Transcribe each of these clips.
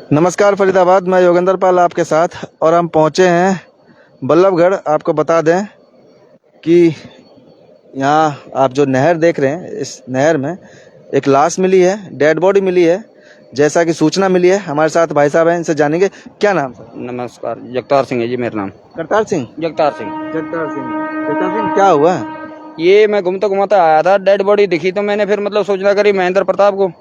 नमस्कार फरीदाबाद, मैं योगेंद्र पाल आपके साथ और हम पहुंचे हैं बल्लभगढ़। आपको बता दें कि यहाँ आप जो नहर देख रहे हैं, इस नहर में एक लाश मिली है, डेड बॉडी मिली है, जैसा कि सूचना मिली है। हमारे साथ भाई साहब हैं, इनसे जानेंगे। क्या नाम सर? नमस्कार, जगतार सिंह है जी मेरा नाम। करतार सिंह? जगतार सिंह। जगतार सिंह। जगतार सिंह, क्या हुआ? ये मैं घूमता घुमाता आया था, डेड बॉडी दिखी तो मैंने फिर सूचना करी महेंद्र प्रताप को।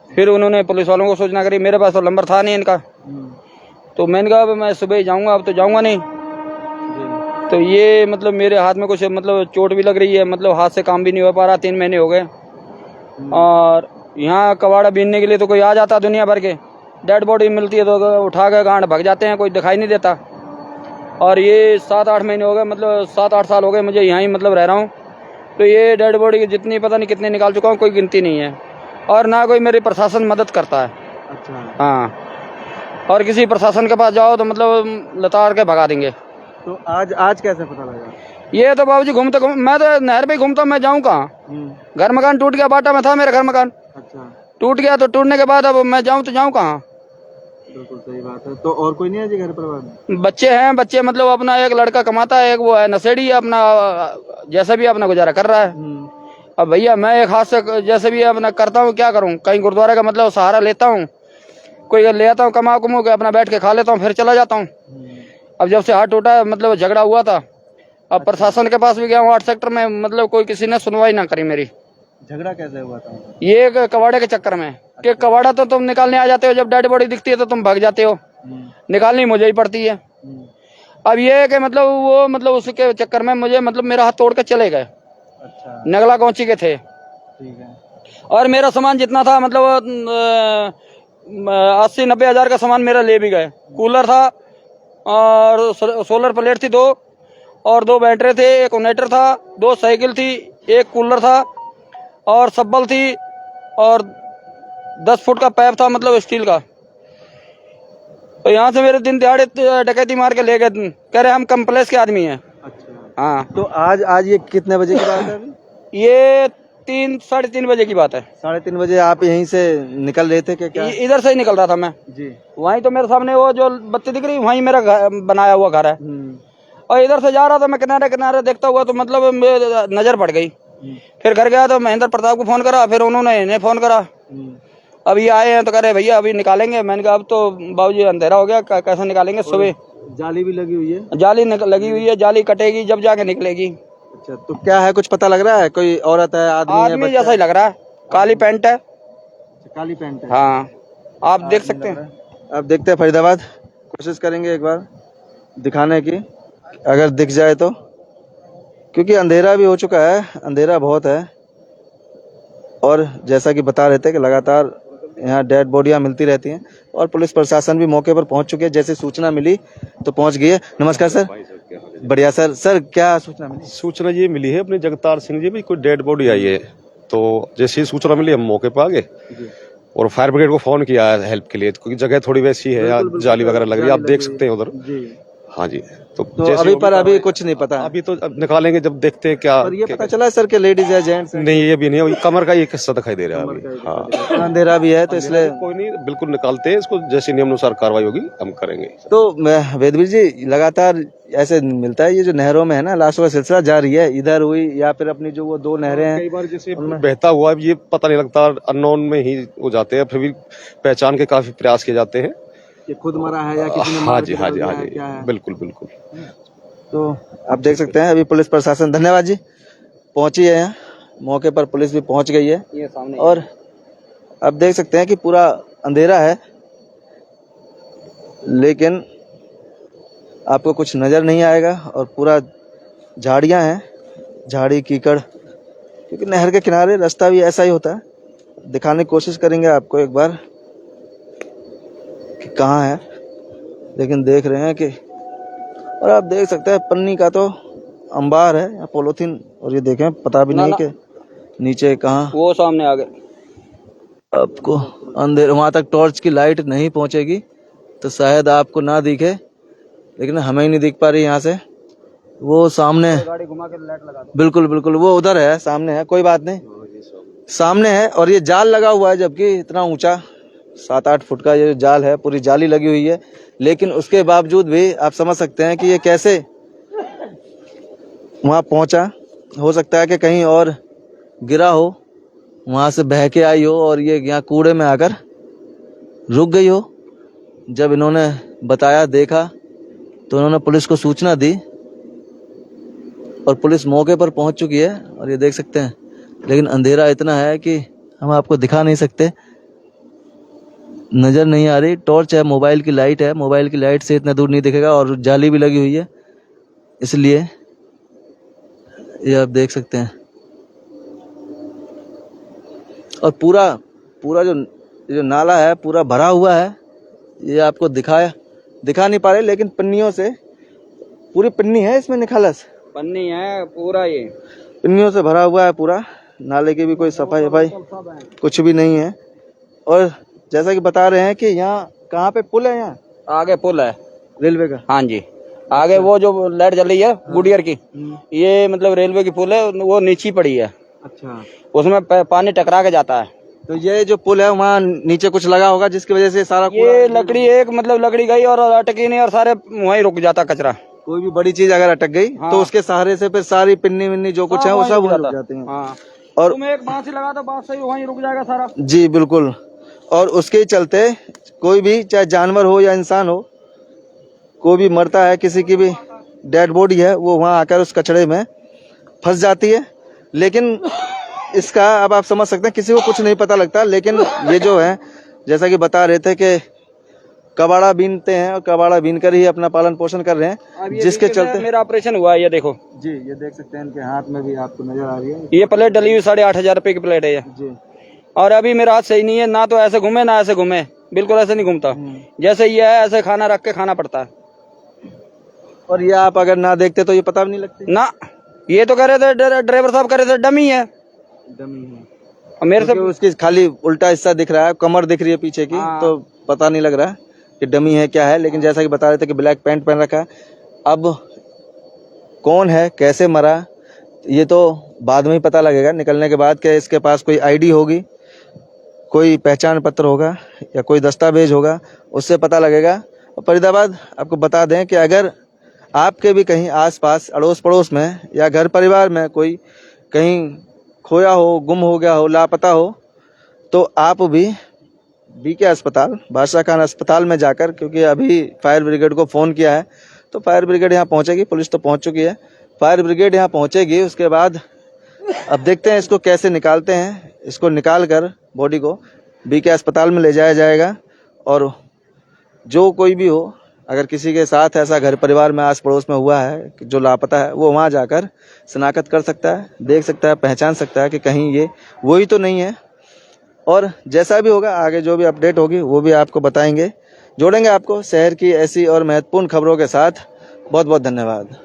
फिर उन्होंने पुलिस वालों को सूचना करी। मेरे पास तो नंबर था नहीं इनका, तो मैंने कहा मैं सुबह ही जाऊंगा, अब तो जाऊंगा नहीं। तो ये मेरे हाथ में कुछ चोट भी लग रही है, हाथ से काम भी नहीं हो पा रहा। 3 महीने हो गए। और यहाँ कबाड़ा बीनने के लिए तो कोई आ जाता दुनिया भर के, डेड बॉडी मिलती है तो उठा के गांड भाग जाते हैं, कोई दिखाई नहीं देता। और ये 7-8 महीने हो गए, 7-8 साल हो गए मुझे यहाँ ही रह रहा हूँ। तो ये डेड बॉडी की जितनी पता नहीं कितने निकाल चुका हूँ, कोई गिनती नहीं है। और ना कोई मेरी प्रशासन मदद करता है। अच्छा। हाँ, और किसी प्रशासन के पास जाओ तो लताड़ के भगा देंगे। तो आज कैसे पता लगा? ये तो बाबूजी मैं तो नहर पे घूमता, मैं जाऊँ कहाँ? घर मकान टूट गया, बाटा में था मेरा घर मकान। अच्छा। टूट गया तो टूटने के बाद अब मैं जाऊँ तो जाऊँ कहाँ? बिल्कुल सही बात है। तो और कोई नहीं है जी घर परिवार में? बच्चे हैं, बच्चे अपना एक लड़का कमाता है, एक वो है नशेड़ी, अपना जैसे भी अपना गुजारा कर रहा है। अब भैया मैं एक हाथ से जैसे भी अपना करता हूँ, क्या करूँ? कहीं गुरुद्वारे का सहारा लेता हूँ, कोई ले आता हूँ, कमा के अपना बैठ के खा लेता हूँ, फिर चला जाता हूँ। अब जब से हाथ टूटा है, झगड़ा हुआ था, अब प्रशासन के पास भी गया हूँ 8 सेक्टर में, कोई किसी ने सुनवाई ना करी मेरी। झगड़ा कैसे हुआ था? ये कबाड़े के चक्कर में कि कबाड़ा तो तुम निकालने आ जाते हो, जब डेड बॉडी दिखती है तो तुम भाग जाते हो, निकालनी मुझे ही पड़ती है। अब ये है कि वो उसके चक्कर में मुझे मेरा हाथ तोड़ के चले गए। अच्छा। नगला कौंची के थे। ठीक है। और मेरा सामान जितना था 80-90 हजार का सामान मेरा ले भी गए। कूलर था और सोलर प्लेट थी 2, और 2 बैटरी थे, एक ओनेटर था, 2 साइकिल थी, एक कूलर था और सब्बल थी, और 10 फुट का पाइप था स्टील का। तो यहाँ से मेरे दिन दिहाड़े डकैती मार के ले गए, कह रहे हम कम्प्लेक्स के आदमी हैं। अच्छा। हाँ। तो आज ये कितने बजे की बात है अभी? ये 3-3:30 बजे की बात है। 3:30 बजे आप यहीं से निकल रहे थे क्या? इधर से ही निकल रहा था मैं जी। वहीं तो मेरे सामने वो जो बत्ती दिख रही, वहीं मेरा बनाया हुआ घर है। और इधर से जा रहा था मैं, किनारे किनारे देखता हुआ, तो नजर पड़ गई। फिर घर गया तो महेंद्र प्रताप को फोन करा, फिर उन्होंने इन्हें फोन करा। अब ये आए हैं तो कह रहे भैया अभी निकालेंगे। मैंने कहा अब तो बाबूजी अंधेरा हो गया, कैसे निकालेंगे? सुबह जाली भी लगी हुई है? जाली लगी हुई है, जाली कटेगी जब जाके निकलेगी। अच्छा, तो क्या है, कुछ पता लग रहा है? कोई औरत है, आदमी जैसा ही लग रहा है, काली पैंट है। काली पैंट है? हाँ, आप देख सकते हैं। अब देखते हैं फरीदाबाद, कोशिश करेंगे एक बार दिखाने की, अगर दिख जाए तो, क्योंकि अंधेरा भी हो चुका है, अंधेरा बहुत है। और जैसा कि बता रहे थे कि लगातार यहाँ डेड बॉडियाँ मिलती रहती हैं और पुलिस प्रशासन भी मौके पर पहुंच चुकी है। जैसे सूचना मिली तो पहुंच गई है। नमस्कार सर। बढ़िया सर। सर क्या सूचना मिली? सूचना ये मिली है अपने जगतार सिंह जी, भाई कोई डेड बॉडी आई है। तो जैसे ही सूचना मिली हम मौके पर आ गए और फायर ब्रिगेड को फोन किया है हेल्प के लिए, क्योंकि जगह थोड़ी वैसी है, जाली वगैरह लग रही है, आप देख सकते हैं उधर। हाँ जी। तो अभी कुछ नहीं पता? अभी तो अब निकालेंगे जब देखते हैं क्या। और ये पता चला सर कि लेडीज है, जेंट्स? नहीं, ये भी नहीं, कमर का एक हिस्सा दिखाई दे रहा है अभी। हाँ, अंधेरा भी है तो इसलिए कोई नहीं, बिल्कुल निकालते हैं इसको, जैसे नियम अनुसार कार्रवाई होगी हम करेंगे। तो वेदवीर जी, लगातार ऐसे मिलता है ये जो नहरों में है ना, लाशों का सिलसिला जारी है, इधर हुई या फिर अपनी जो वो 2 नहरें हैं, कई बार जैसे बहता हुआ ये पता नहीं लगता, अननोन में ही हो जाते हैं, फिर भी पहचान के काफी प्रयास किए जाते हैं कि खुद मरा है या किसी ने हाँ जी, बिल्कुल बिल्कुल। तो आप देख सकते हैं अभी पुलिस प्रशासन, धन्यवाद जी, पहुंची है यहाँ मौके पर, पुलिस भी पहुंच गई है। ये सामने और आप देख सकते हैं कि पूरा अंधेरा है, लेकिन आपको कुछ नजर नहीं आएगा और पूरा झाड़ियां हैं, झाड़ी कीकड़, क्योंकि नहर के किनारे रास्ता भी ऐसा ही होता है। दिखाने की कोशिश करेंगे आपको एक बार कि कहाँ है, लेकिन देख रहे हैं कि, और आप देख सकते हैं पन्नी का तो अंबार है या पॉलीथीन, और ये देखें पता भी नहीं कि नीचे कहाँ। वो सामने आ गए। आपको अंधेर वहां तक टॉर्च की लाइट नहीं पहुंचेगी तो शायद आपको ना दिखे, लेकिन हमें ही नहीं दिख पा रही यहाँ से। वो सामने गाड़ी घुमा के लाइट लगा दो। बिल्कुल बिल्कुल, वो उधर है, सामने है, कोई बात नहीं, सामने है। और ये जाल लगा हुआ है, जबकि इतना ऊंचा 7-8 फुट का ये जाल है, पूरी जाली लगी हुई है, लेकिन उसके बावजूद भी आप समझ सकते हैं कि ये कैसे वहाँ पहुँचा। हो सकता है कि कहीं और गिरा हो, वहाँ से बह के आई हो और ये यहाँ कूड़े में आकर रुक गई हो। जब इन्होंने बताया, देखा, तो इन्होंने पुलिस को सूचना दी और पुलिस मौके पर पहुंच चुकी है। और ये देख सकते हैं, लेकिन अंधेरा इतना है कि हम आपको दिखा नहीं सकते, नज़र नहीं आ रही। टॉर्च है, मोबाइल की लाइट है, मोबाइल की लाइट से इतना दूर नहीं दिखेगा और जाली भी लगी हुई है, इसलिए ये आप देख सकते हैं। और पूरा जो नाला है पूरा भरा हुआ है। ये आपको दिखा नहीं पा रहे, लेकिन पन्नियों से पूरी पन्नी है, इसमें निखालस पन्नी है पूरा, ये पन्नियों से भरा हुआ है पूरा। नाले की भी कोई सफाई कुछ भी नहीं है। और जैसा कि बता रहे हैं कि यहाँ कहाँ पे पुल है, यहाँ आगे पुल है रेलवे का। हाँ जी, आगे वो जो लाइट जल रही है गुडियर की, ये मतलब रेलवे की पुल है, वो नीचे पड़ी है। अच्छा, उसमें पानी टकरा के जाता है। तो ये जो पुल है वहाँ नीचे कुछ लगा होगा, जिसकी वजह से सारा ये लकड़ी एक मतलब लकड़ी गई और अटकी नहीं, और सारे वहीं रुक जाता कचरा। कोई भी बड़ी चीज अगर अटक गई तो उसके सहारे से फिर सारी पिन्नी विन्नी जो कुछ है वो सब वहीं रुक जाते हैं। हाँ। और तुम एक बांस ही लगा दो, बांस से ही वहीं रुक जाएगा सारा। जी बिल्कुल। और उसके चलते कोई भी, चाहे जानवर हो या इंसान हो, कोई भी मरता है, किसी की भी डेड बॉडी है, वो वहाँ आकर उस कचड़े में फंस जाती है। लेकिन इसका अब आप समझ सकते हैं, किसी को कुछ नहीं पता लगता। लेकिन ये जो है, जैसा कि बता रहे थे कि कबाड़ा बीनते हैं और कबाड़ा बीन कर ही अपना पालन पोषण कर रहे हैं, जिसके चलते मेरा ऑपरेशन हुआ है। ये देखो जी, ये देख सकते हैं, इनके हाथ में भी आपको नजर आ रही है। ये प्लेट डली हुई 8,500 रुपए की प्लेट है ये जी। और अभी मेरा हाथ सही नहीं है, ना तो ऐसे घूमे ना ऐसे घूमे, बिल्कुल ऐसे नहीं घूमता। जैसे ये है ऐसे खाना रख के खाना पड़ता है। और ये आप अगर ना देखते तो ये पता भी नहीं लगती ना। ये तो कह रहे थे ड्राइवर साहब, कह रहे थे डमी है, डमी है। और मेरे से उसकी खाली उल्टा हिस्सा दिख रहा है, कमर दिख रही है पीछे की, तो पता नहीं लग रहा कि डमी है क्या है। लेकिन जैसा कि बता रहे थे कि ब्लैक पैंट पहन रखा है। अब कौन है, कैसे मरा, ये तो बाद में ही पता लगेगा, निकलने के बाद। कि इसके पास कोई आईडी होगी, कोई पहचान पत्र होगा या कोई दस्तावेज होगा, उससे पता लगेगा। और फरीदाबाद आपको बता दें कि अगर आपके भी कहीं आसपास अड़ोस पड़ोस में या घर परिवार में कोई कहीं खोया हो, गुम हो गया हो, लापता हो, तो आप भी बीके अस्पताल, बादशाह खान अस्पताल में जाकर, क्योंकि अभी फायर ब्रिगेड को फ़ोन किया है, तो फायर ब्रिगेड यहाँ पहुँचेगी। पुलिस तो पहुँच चुकी है, फायर ब्रिगेड यहाँ पहुँचेगी। उसके बाद अब देखते हैं इसको कैसे निकालते हैं। इसको निकाल कर बॉडी को बीके अस्पताल में ले जाया जाएगा। और जो कोई भी हो, अगर किसी के साथ ऐसा घर परिवार में आस पड़ोस में हुआ है कि जो लापता है, वो वहाँ जाकर शनाख्त कर सकता है, देख सकता है, पहचान सकता है कि कहीं ये वही तो नहीं है। और जैसा भी होगा, आगे जो भी अपडेट होगी वो भी आपको बताएंगे, जोड़ेंगे आपको शहर की ऐसी और महत्वपूर्ण खबरों के साथ। बहुत बहुत धन्यवाद।